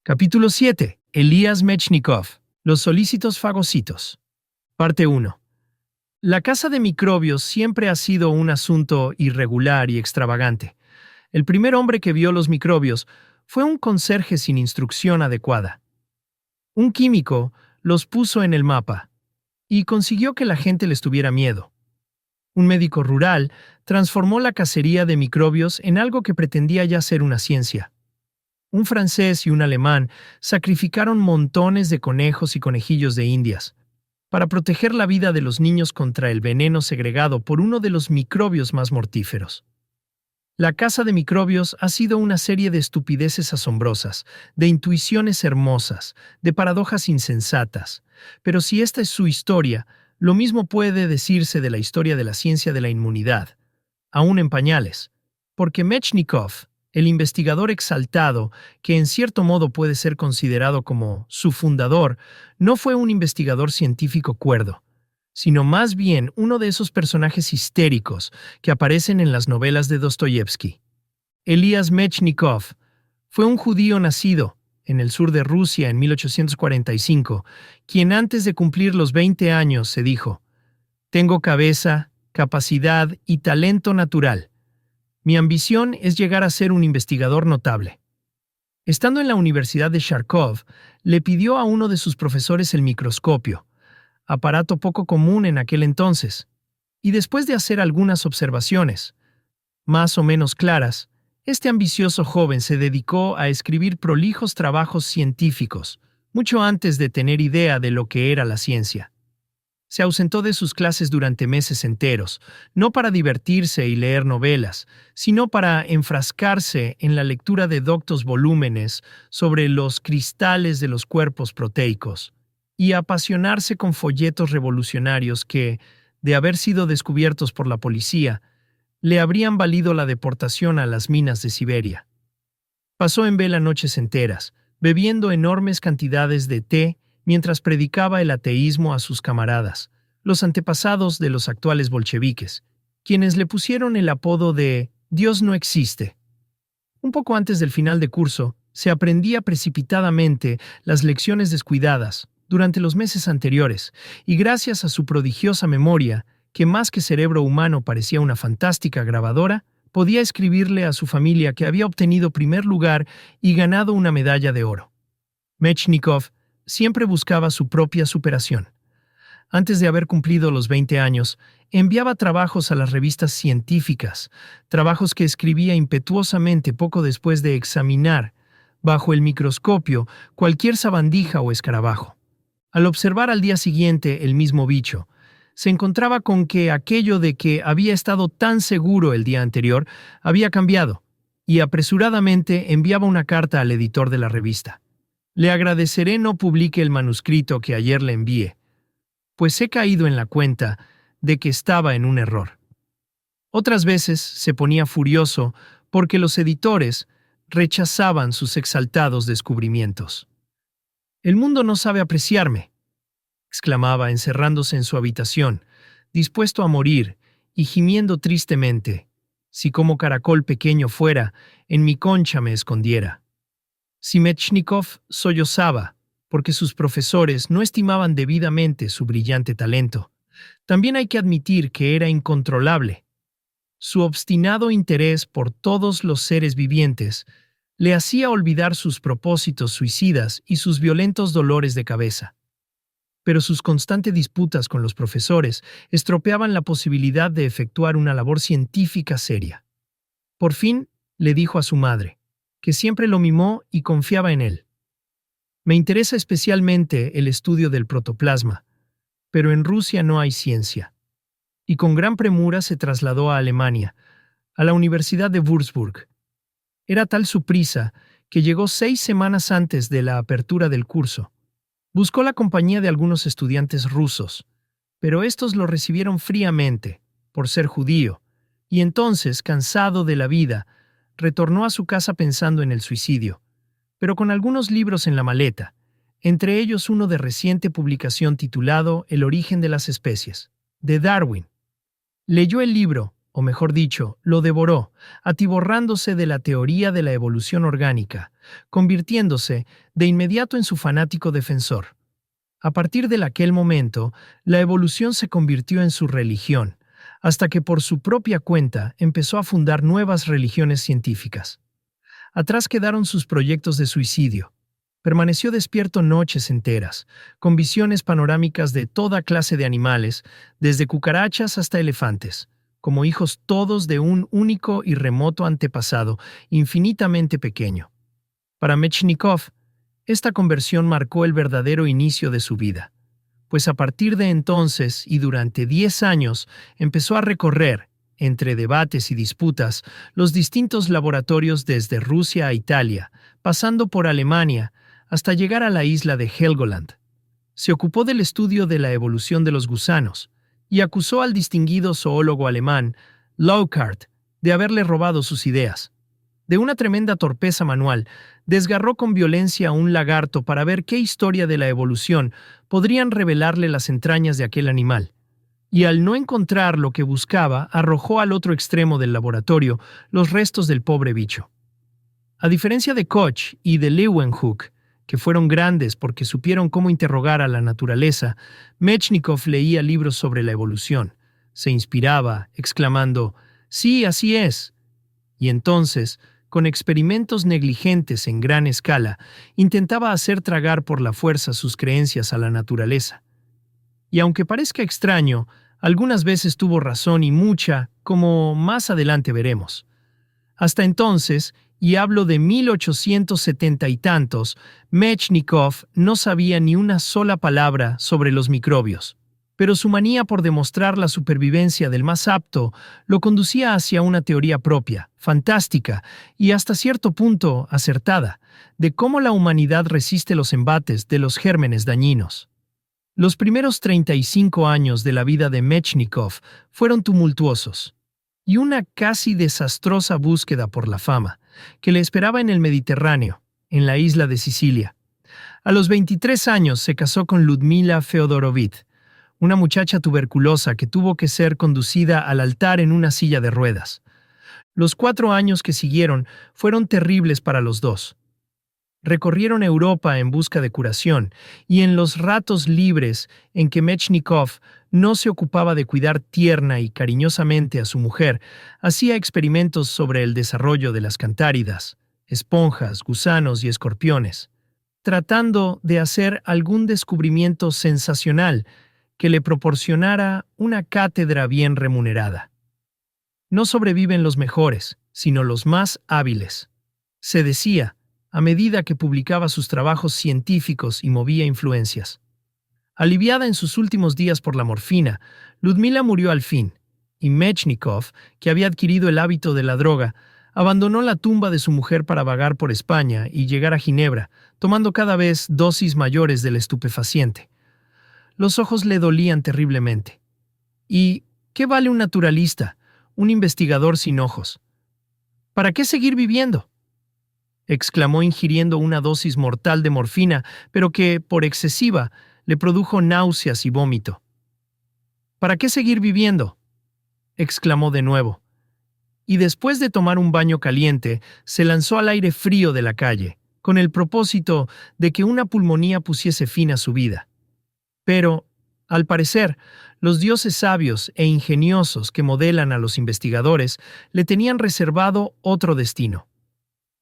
Capítulo 7. Elías Mechnikov. Los solícitos fagocitos. Parte 1. La caza de microbios siempre ha sido un asunto irregular y extravagante. El primer hombre que vio los microbios fue un conserje sin instrucción adecuada. Un químico los puso en el mapa y consiguió que la gente les tuviera miedo. Un médico rural transformó la cacería de microbios en algo que pretendía ya ser una ciencia. Un francés y un alemán sacrificaron montones de conejos y conejillos de indias para proteger la vida de los niños contra el veneno segregado por uno de los microbios más mortíferos. La caza de microbios ha sido una serie de estupideces asombrosas, de intuiciones hermosas, de paradojas insensatas. Pero si esta es su historia, lo mismo puede decirse de la historia de la ciencia de la inmunidad, aún en pañales, porque Mechnikov, el investigador exaltado, que en cierto modo puede ser considerado como su fundador, no fue un investigador científico cuerdo, sino más bien uno de esos personajes histéricos que aparecen en las novelas de Dostoyevsky. Elías Mechnikov fue un judío nacido en el sur de Rusia en 1845, quien antes de cumplir los 20 años se dijo: «Tengo cabeza, capacidad y talento natural. Mi ambición es llegar a ser un investigador notable». Estando en la Universidad de Kharkov, le pidió a uno de sus profesores el microscopio, aparato poco común en aquel entonces, y después de hacer algunas observaciones, más o menos claras, este ambicioso joven se dedicó a escribir prolijos trabajos científicos, mucho antes de tener idea de lo que era la ciencia. Se ausentó de sus clases durante meses enteros, no para divertirse y leer novelas, sino para enfrascarse en la lectura de doctos volúmenes sobre los cristales de los cuerpos proteicos y apasionarse con folletos revolucionarios que, de haber sido descubiertos por la policía, le habrían valido la deportación a las minas de Siberia. Pasó en vela noches enteras, bebiendo enormes cantidades de té mientras predicaba el ateísmo a sus camaradas, los antepasados de los actuales bolcheviques, quienes le pusieron el apodo de «Dios no existe». Un poco antes del final de curso, se aprendía precipitadamente las lecciones descuidadas durante los meses anteriores, y gracias a su prodigiosa memoria, que más que cerebro humano parecía una fantástica grabadora, podía escribirle a su familia que había obtenido primer lugar y ganado una medalla de oro. Mechnikov siempre buscaba su propia superación. Antes de haber cumplido los 20 años, enviaba trabajos a las revistas científicas, trabajos que escribía impetuosamente poco después de examinar, bajo el microscopio, cualquier sabandija o escarabajo. Al observar al día siguiente el mismo bicho, se encontraba con que aquello de que había estado tan seguro el día anterior había cambiado, y apresuradamente enviaba una carta al editor de la revista. «Le agradeceré no publique el manuscrito que ayer le envié, pues he caído en la cuenta de que estaba en un error». Otras veces se ponía furioso porque los editores rechazaban sus exaltados descubrimientos. «El mundo no sabe apreciarme», exclamaba encerrándose en su habitación, dispuesto a morir y gimiendo tristemente: «Si como caracol pequeño fuera, en mi concha me escondiera». Si Mechnikov sollozaba porque sus profesores no estimaban debidamente su brillante talento, también hay que admitir que era incontrolable. Su obstinado interés por todos los seres vivientes le hacía olvidar sus propósitos suicidas y sus violentos dolores de cabeza. Pero sus constantes disputas con los profesores estropeaban la posibilidad de efectuar una labor científica seria. Por fin le dijo a su madre, que siempre lo mimó y confiaba en él: «Me interesa especialmente el estudio del protoplasma, pero en Rusia no hay ciencia». Y con gran premura se trasladó a Alemania, a la Universidad de Würzburg. Era tal su prisa que llegó 6 semanas antes de la apertura del curso. Buscó la compañía de algunos estudiantes rusos, pero estos lo recibieron fríamente, por ser judío, y entonces, cansado de la vida, retornó a su casa pensando en el suicidio, pero con algunos libros en la maleta, entre ellos uno de reciente publicación titulado El origen de las especies, de Darwin. Leyó el libro o mejor dicho, lo devoró, atiborrándose de la teoría de la evolución orgánica, convirtiéndose de inmediato en su fanático defensor. A partir de aquel momento, la evolución se convirtió en su religión, hasta que por su propia cuenta empezó a fundar nuevas religiones científicas. Atrás quedaron sus proyectos de suicidio. Permaneció despierto noches enteras, con visiones panorámicas de toda clase de animales, desde cucarachas hasta elefantes, como hijos todos de un único y remoto antepasado, infinitamente pequeño. Para Mechnikov, esta conversión marcó el verdadero inicio de su vida, pues a partir de entonces y durante 10 años empezó a recorrer, entre debates y disputas, los distintos laboratorios desde Rusia a Italia, pasando por Alemania, hasta llegar a la isla de Helgoland. Se ocupó del estudio de la evolución de los gusanos y acusó al distinguido zoólogo alemán, Lockhart, de haberle robado sus ideas. De una tremenda torpeza manual, desgarró con violencia a un lagarto para ver qué historia de la evolución podrían revelarle las entrañas de aquel animal. Y al no encontrar lo que buscaba, arrojó al otro extremo del laboratorio los restos del pobre bicho. A diferencia de Koch y de Leeuwenhoek, que fueron grandes porque supieron cómo interrogar a la naturaleza, Mechnikov leía libros sobre la evolución. Se inspiraba, exclamando, «Sí, así es». Y entonces, con experimentos negligentes en gran escala, intentaba hacer tragar por la fuerza sus creencias a la naturaleza. Y aunque parezca extraño, algunas veces tuvo razón y mucha, como más adelante veremos. Hasta entonces, y hablo de 1870 y tantos, Mechnikov no sabía ni una sola palabra sobre los microbios. Pero su manía por demostrar la supervivencia del más apto lo conducía hacia una teoría propia, fantástica y hasta cierto punto acertada, de cómo la humanidad resiste los embates de los gérmenes dañinos. Los primeros 35 años de la vida de Mechnikov fueron tumultuosos, y una casi desastrosa búsqueda por la fama, que le esperaba en el Mediterráneo, en la isla de Sicilia. A los 23 años se casó con Ludmila Feodorovich, una muchacha tuberculosa que tuvo que ser conducida al altar en una silla de ruedas. Los 4 años que siguieron fueron terribles para los dos. Recorrieron Europa en busca de curación, y en los ratos libres en que Mechnikov no se ocupaba de cuidar tierna y cariñosamente a su mujer, hacía experimentos sobre el desarrollo de las cantáridas, esponjas, gusanos y escorpiones, tratando de hacer algún descubrimiento sensacional que le proporcionara una cátedra bien remunerada. No sobreviven los mejores, sino los más hábiles, se decía, a medida que publicaba sus trabajos científicos y movía influencias. Aliviada en sus últimos días por la morfina, Ludmila murió al fin, y Mechnikov, que había adquirido el hábito de la droga, abandonó la tumba de su mujer para vagar por España y llegar a Ginebra, tomando cada vez dosis mayores del estupefaciente. Los ojos le dolían terriblemente. ¿Y qué vale un naturalista, un investigador sin ojos? ¿Para qué seguir viviendo?, exclamó ingiriendo una dosis mortal de morfina, pero que, por excesiva, le produjo náuseas y vómito. ¿Para qué seguir viviendo?, exclamó de nuevo. Y después de tomar un baño caliente, se lanzó al aire frío de la calle, con el propósito de que una pulmonía pusiese fin a su vida. Pero, al parecer, los dioses sabios e ingeniosos que modelan a los investigadores le tenían reservado otro destino.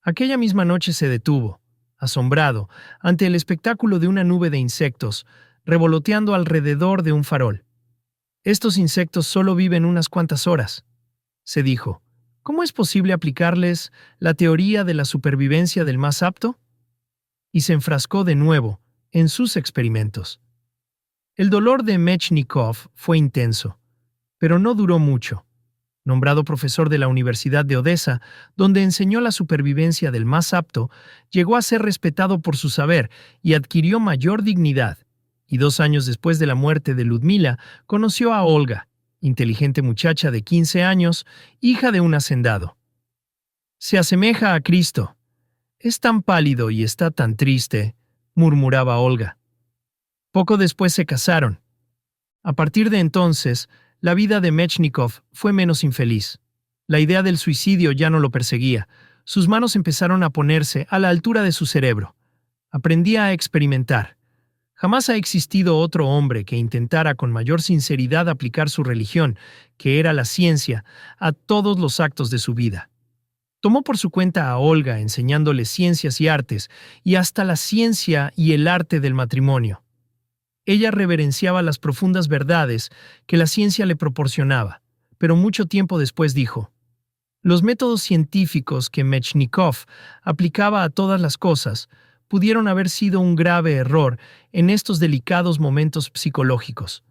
Aquella misma noche se detuvo, asombrado, ante el espectáculo de una nube de insectos, revoloteando alrededor de un farol. Estos insectos solo viven unas cuantas horas, se dijo. ¿Cómo es posible aplicarles la teoría de la supervivencia del más apto? Y se enfrascó de nuevo en sus experimentos. El dolor de Mechnikov fue intenso, pero no duró mucho. Nombrado profesor de la Universidad de Odessa, donde enseñó la supervivencia del más apto, llegó a ser respetado por su saber y adquirió mayor dignidad. Y 2 años después de la muerte de Ludmila, conoció a Olga, inteligente muchacha de 15 años, hija de un hacendado. «Se asemeja a Cristo. Es tan pálido y está tan triste», murmuraba Olga. Poco después se casaron. A partir de entonces, la vida de Mechnikov fue menos infeliz. La idea del suicidio ya no lo perseguía. Sus manos empezaron a ponerse a la altura de su cerebro. Aprendía a experimentar. Jamás ha existido otro hombre que intentara con mayor sinceridad aplicar su religión, que era la ciencia, a todos los actos de su vida. Tomó por su cuenta a Olga enseñándole ciencias y artes, y hasta la ciencia y el arte del matrimonio. Ella reverenciaba las profundas verdades que la ciencia le proporcionaba, pero mucho tiempo después dijo: los métodos científicos que Mechnikov aplicaba a todas las cosas pudieron haber sido un grave error en estos delicados momentos psicológicos.